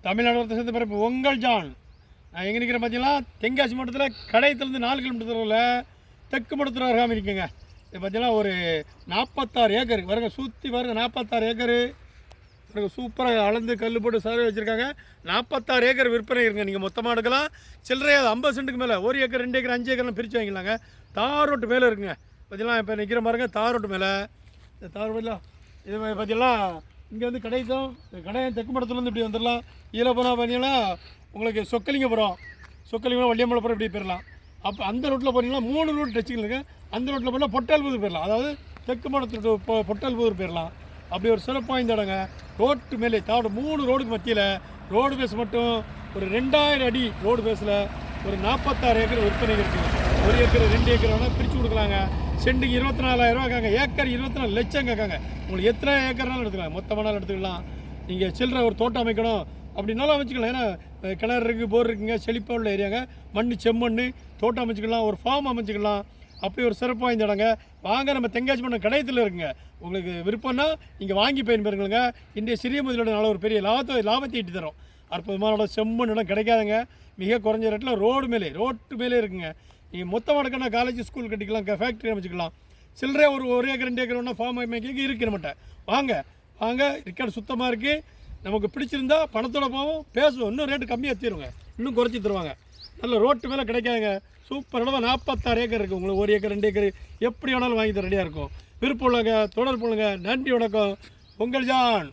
தமிழ்நாடு சேர்ந்த பிறப்பு உங்கள் ஜான். நான் எங்கே நிற்கிறேன் பார்த்தீங்கன்னா, தென்காசி மாவட்டத்தில் கடையத்துலேருந்து 4 கிலோமீட்டர் தூரத்தில் தெற்கு மடத்தில் அருகாமல் இருக்கேங்க. இது பார்த்தீங்கன்னா ஒரு 46 ஏக்கர் வருங்க, சுற்றி வருங்க 46 ஏக்கரு வருங்க. சூப்பராக அளந்து கல் போட்டு சர்வே வச்சுருக்காங்க. 46 ஏக்கர் விற்பனை இருக்குங்க. நீங்கள் மொத்தமாக எடுக்கலாம், சில்லறையாக 50 சென்ட்டுக்கு மேலே 1 ஏக்கர் 2 ஏக்கர் 5 ஏக்கர்லாம் பிரித்து வாங்கிக்கலாங்க. தார் ரோட்டு மேலே இருக்குங்க. பார்த்தீங்கன்னா இப்போ நிற்கிற பாருங்க, தார் ரோட்டு மேலே. இந்த தார் ரோட்டில் இது பார்த்தீங்கன்னா இங்கே வந்து கடையம் தெற்கு மடத்துலேருந்து இப்படி வந்துடலாம். இதில் போனால் பார்த்தீங்கன்னா உங்களுக்கு சொக்கலிங்கபுரம் வள்ளியம்பலபுரம் இப்படி போயிடலாம். அப்போ அந்த ரோட்டில் போனீங்கன்னா 3 ரூட் டச்சிங் இருக்குது. அந்த ரோட்டில் போனால் பொட்டால்புதூர் போயிடலாம், அதாவது தெற்கு மடத்து பொட்டால்புதூர் போயிடலாம். அப்படி ஒரு சிறப்பு வாய்ந்த இடங்க. ரோட்டு மேலே 3 ரோடுக்கு மத்தியில் ரோடு பேஸ் மட்டும் ஒரு 2000 அடி ரோடு பேஸில் ஒரு 46 ஏக்கர் விற்பனை இருக்குது. 1 ஏக்கர் 2 ஏக்கர் வேணால் பிரித்து கொடுக்கலாங்க. சென்ட்டுக்கு 24,000 ரூபா கேட்காங்க, ஏக்கர் 24 லட்சம் கேட்காங்க. உங்களுக்கு எத்தனை ஏக்கர்னாலும் எடுத்துக்கலாம், மொத்தமானாலும் எடுத்துக்கலாம். நீங்கள் சில்லற ஒரு தோட்டம் அமைக்கணும் அப்படின்னாலும் அமைச்சிக்கலாம். ஏன்னா கிணறு இருக்குது, போர் இருக்குங்க, செழிப்பாக உள்ள ஏரியாங்க. மண் செம்மண், தோட்டம் அமைச்சிக்கலாம், ஒரு ஃபார்ம் அமைச்சிக்கலாம். அப்படி ஒரு சிறப்பு வாய்ந்த இடங்க. வாங்க, நம்ம தென்காசி மண்ண கடையத்தில் இருக்குங்க. உங்களுக்கு விருப்பம்னா இங்கே வாங்கி பயன்பெறுங்க. இன்றைய சிறிய முதலீடுனால ஒரு பெரிய லாபத்தை ஈட்டி தரும். அற்புதமான இடம், செம்மண் இடம் கிடைக்காதுங்க. மிக குறைஞ்ச ரேட்டில் ரோட்டு மேலே இருக்குங்க. நீங்கள் மொத்தமாக எடுக்கணும், காலேஜ் ஸ்கூல் கட்டிக்கலாம், ஃபேக்ட்ரி அமைச்சிக்கலாம். சில்லறையாக ஒரு ஏக்கர் 2 ஏக்கர் ஒன்றா ஃபார்ம் அமைக்க இருக்குது நம்மகிட்ட. வாங்க, ரெக்கார்டு சுத்தமாக இருக்குது. நமக்கு பிடிச்சிருந்தா பணத்தோட போவோம், பேசுவோம். இன்னும் ரேட்டு கம்மியாக தருவாங்க, இன்னும் குறைச்சி தருவாங்க. நல்ல ரோட்டு மேலே கிடைக்காதுங்க. சூப்பர் இடம். 46 ஏக்கர் இருக்குது. உங்களுக்கு 1 ஏக்கர் 2 ஏக்கர் எப்படி வேணாலும் வாங்கி தர ரெடியாக இருக்கும். விருப்பம் உள்ளங்க, தொடர்பு உள்ளங்க. நன்றி, வணக்கம். உங்கள் ஜான்.